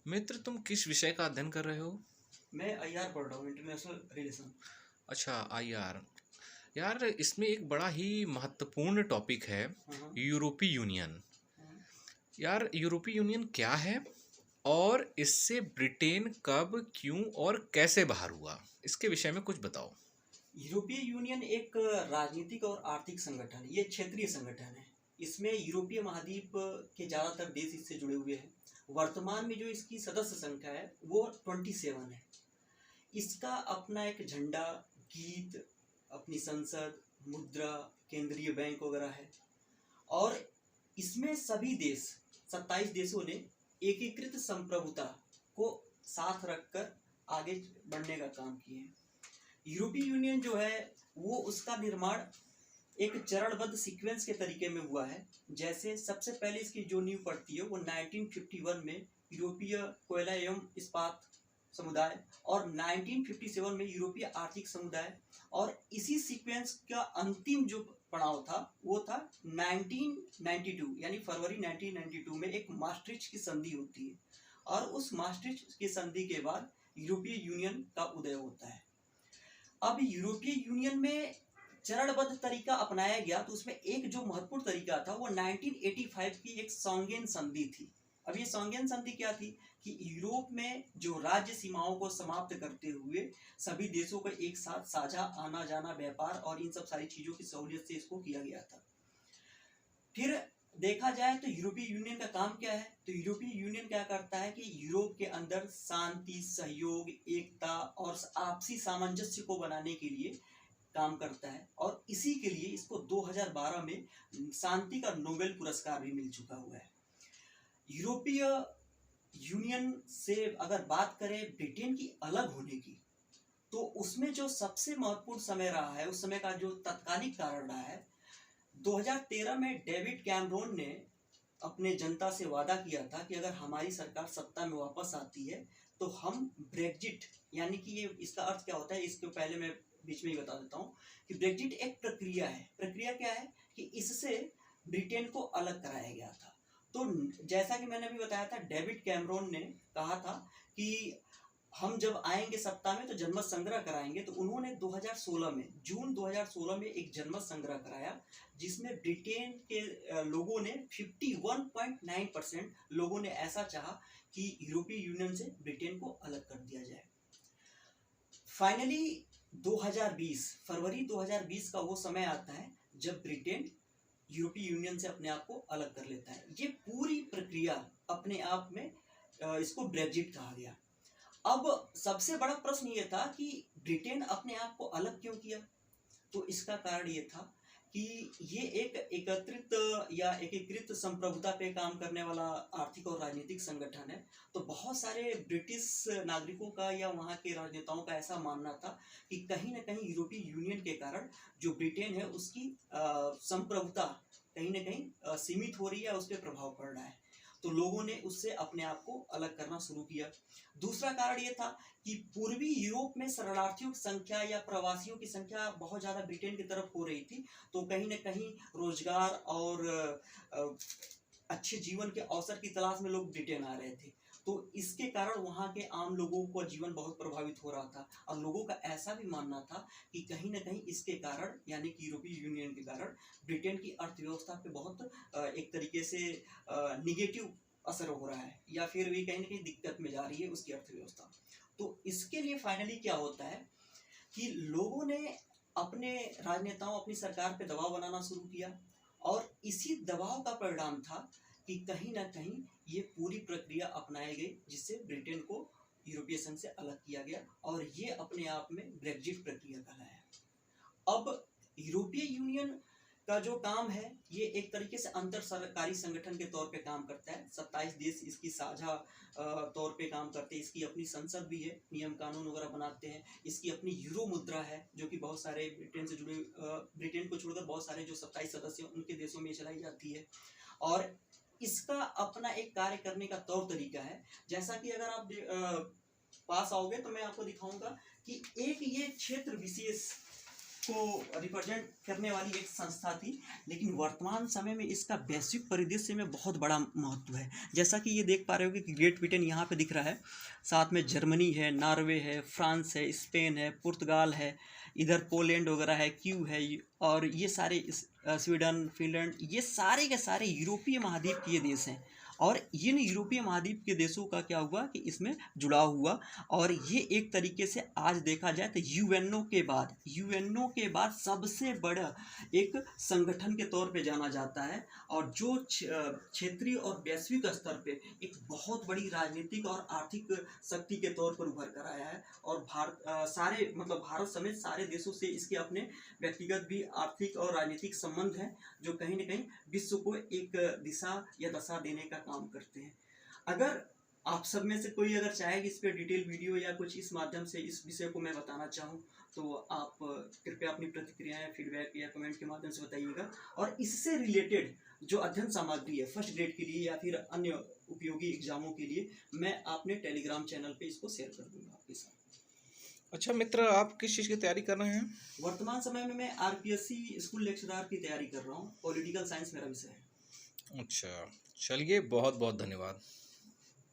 मित्र, तुम किस विषय का अध्ययन कर रहे हो? मैं आईआर पढ़ रहा हूँ, इंटरनेशनल रिलेशन। अच्छा, आईआर। यार, इसमें एक बड़ा ही महत्वपूर्ण टॉपिक है, हाँ हाँ। यूरोपीय यूनियन। हाँ। यार, यूरोपीय यूनियन क्या है और इससे ब्रिटेन कब, क्यों और कैसे बाहर हुआ? इसके विषय में कुछ बताओ। यूरोपीय यूनियन एक राजनीतिक और आर्थिक संगठन है। ये क्षेत्रीय संगठन है। इसमें यूरोपीय महाद्वीप के ज़्यादातर देश इससे जुड़े हुए हैं। वर्तमान में जो इसकी सदस्य संख्या है वो 27 है। इसका अपना एक झंडा, गीत, अपनी संसद, मुद्रा, केंद्रीय बैंक वगैरह है। और इसमें सभी देश, 27 देशों ने एकीकृत संप्रभुता को साथ रखकर आगे बढ़ने का काम किए हैं। यूरोपीय यूनियन जो है वो उसका निर्माण एक चरणबद्ध सीक्वेंस के तरीके में हुआ है। जैसे सबसे पहले इसकी जो नींव पड़ती है वो 1951 में यूरोपीय कोयला एवं इस्पात समुदाय और 1957 में यूरोपीय आर्थिक समुदाय। और इसी सीक्वेंस का अंतिम जो पड़ाव था वो था 1992, यानी फरवरी 1992 में एक मास्ट्रिच की संधि होती है। और उस मास्ट्रिच की संधि के बाद यूरोपीय यूनियन का उदय होता है। अब यूरोपीय यूनियन में चरणबद्ध तरीका अपनाया गया, तो उसमें एक जो महत्वपूर्ण तरीका था वो 1985 की एक सौंगेन संधि थी। अब ये सौंगेन संधि क्या थी कि यूरोप में जो राज्य सीमाओं को समाप्त करते हुए सभी देशों को एक साथ साझा आना जाना, व्यापार और इन सब सारी चीज़ों की सहूलियत से इसको किया गया था। फिर देखा जाए तो यूरोपीय यूनियन का काम क्या है, तो यूरोपीय यूनियन क्या करता है कि यूरोप के अंदर शांति, सहयोग, एकता और आपसी सामंजस्य को बनाने के लिए काम करता है। और इसी के लिए इसको 2012 में शांति का नोबेल पुरस्कार भी मिल चुका हुआ है। यूरोपीय यूनियन से अगर बात करें ब्रिटेन की अलग होने की, तो उसमें जो सबसे महत्वपूर्ण समय रहा है, उस समय का जो तत्कालिक कारण रहा है, 2013 में डेविड कैमरोन ने अपने जनता से वादा किया था कि अगर हमारी सरकार सत्ता में वापस आती है तो हम ब्रेग्जिट, यानी कि ये इसका अर्थ क्या होता है, इसके पहले मैं बीच में ही बता देता हूँ कि ब्रेग्जिट एक प्रक्रिया है। प्रक्रिया क्या है कि इससे ब्रिटेन को अलग कराया गया था। तो जैसा कि मैंने अभी बताया था, डेविड कैमरोन ने कहा था कि हम जब आएंगे सत्ता में तो जनमत संग्रह कराएंगे। तो उन्होंने 2016 में, जून 2016 में एक जनमत संग्रह कराया जिसमें ब्रिटेन के लोगों ने 51.9% लोगों ने ऐसा चाहा कि यूरोपीय यूनियन से ब्रिटेन को अलग कर दिया जाए। फाइनली 2020 फरवरी 2020 का वो समय आता है जब ब्रिटेन यूरोपीय यूनियन से अपने आप को अलग कर लेता है। ये पूरी प्रक्रिया अपने आप में इसको ब्रेग्जिट कहा गया। अब सबसे बड़ा प्रश्न ये था कि ब्रिटेन अपने आप को अलग क्यों किया। तो इसका कारण ये था कि ये एक एकत्रित या एकीकृत संप्रभुता पे काम करने वाला आर्थिक और राजनीतिक संगठन है। तो बहुत सारे ब्रिटिश नागरिकों का या वहाँ के राजनेताओं का ऐसा मानना था कि कहीं ना कहीं यूरोपीय यूनियन के कारण जो ब्रिटेन है उसकी संप्रभुता कहीं ना कहीं सीमित हो रही है, उस पर प्रभाव पड़ रहा है। तो लोगों ने उससे अपने आप को अलग करना शुरू किया। दूसरा कारण ये था कि पूर्वी यूरोप में शरणार्थियों की संख्या या प्रवासियों की संख्या बहुत ज़्यादा ब्रिटेन की तरफ हो रही थी। तो कहीं ना कहीं रोजगार और अच्छे जीवन के अवसर की तलाश में लोग ब्रिटेन आ रहे थे। तो इसके कारण वहाँ के आम लोगों का जीवन बहुत प्रभावित हो रहा था। और लोगों का ऐसा भी मानना था कि कहीं ना कहीं इसके कारण, यानी कि यूरोपीय यूनियन के कारण, ब्रिटेन की अर्थव्यवस्था पे बहुत एक तरीके से निगेटिव असर हो रहा है, या फिर भी कहीं ना कहीं दिक्कत में जा रही है उसकी अर्थव्यवस्था। तो इसके लिए फाइनली क्या होता है कि लोगों ने अपने राजनेताओं, अपनी सरकार पे दबाव बनाना शुरू किया। और इसी दबाव का परिणाम था कि कहीं ना कहीं ये पूरी प्रक्रिया अपनाई गई जिससे ब्रिटेन को यूरोपीय संघ से अलग किया गया। और ये अपने आप में ब्रेग्जिट प्रक्रिया कहलाया। अब यूरोपीय यूनियन का जो काम है ये एक तरीके से अंतर सरकारी संगठन के तौर पे काम करता है। 27 देश इसकी साझा तौर पे काम करते हैं। इसकी अपनी संसद भी है, नियम कानून वगैरह बनाते हैं। इसकी अपनी यूरो मुद्रा है जो कि बहुत सारे ब्रिटेन से जुड़े, ब्रिटेन को छोड़कर बहुत सारे जो 27 सदस्य हैं उनके देशों में चलाई जाती है। और इसका अपना एक कार्य करने का तौर तरीका है। जैसा कि अगर आप पास आओगे तो मैं आपको दिखाऊंगा कि एक ये क्षेत्र विशेष को रिप्रेजेंट करने वाली एक संस्था थी, लेकिन वर्तमान समय में इसका वैश्विक परिदृश्य में बहुत बड़ा महत्व है। जैसा कि ये देख पा रहे हो कि ग्रेट ब्रिटेन यहाँ पे दिख रहा है, साथ में जर्मनी है, नॉर्वे है, फ्रांस है, स्पेन है, पुर्तगाल है, इधर पोलैंड वगैरह है, क्यू है, और ये सारे स्वीडन, फिनलैंड, ये सारे के सारे यूरोपीय महाद्वीप के ये देश हैं। और इन यूरोपीय महाद्वीप के देशों का क्या हुआ कि इसमें जुड़ाव हुआ, और ये एक तरीके से आज देखा जाए तो यूएनओ के बाद सबसे बड़ा एक संगठन के तौर पे जाना जाता है, और जो क्षेत्रीय और वैश्विक स्तर पे एक बहुत बड़ी राजनीतिक और आर्थिक शक्ति के तौर पर उभर कर आया है। और भारत समेत सारे देशों से इसके अपने व्यक्तिगत भी आर्थिक और राजनीतिक संबंध हैं, जो कहीं न कहीं विश्व को एक दिशा या दशा देने का काम करते हैं। अगर आप सब में से कोई अगर चाहे कि इस पर डिटेल वीडियो या कुछ इस माध्यम से इस विषय को मैं बताना चाहूँ, तो आप कृपया अपनी प्रतिक्रियाएं, फीडबैक या कमेंट के माध्यम से बताइएगा। और इससे रिलेटेड जो अध्ययन सामग्री है फर्स्ट ग्रेड के लिए या फिर अन्य उपयोगी एग्जामों के लिए, मैं अपने टेलीग्राम चैनल पे इसको शेयर कर दूंगा आपके साथ। अच्छा मित्र, आप किस चीज़ की तैयारी कर रहे हैं? वर्तमान समय में मैं आरपीएससी स्कूल लेक्चरर की तैयारी कर रहा हूँ। पॉलिटिकल साइंस मेरा विषय है। अच्छा, चलिए, बहुत बहुत धन्यवाद।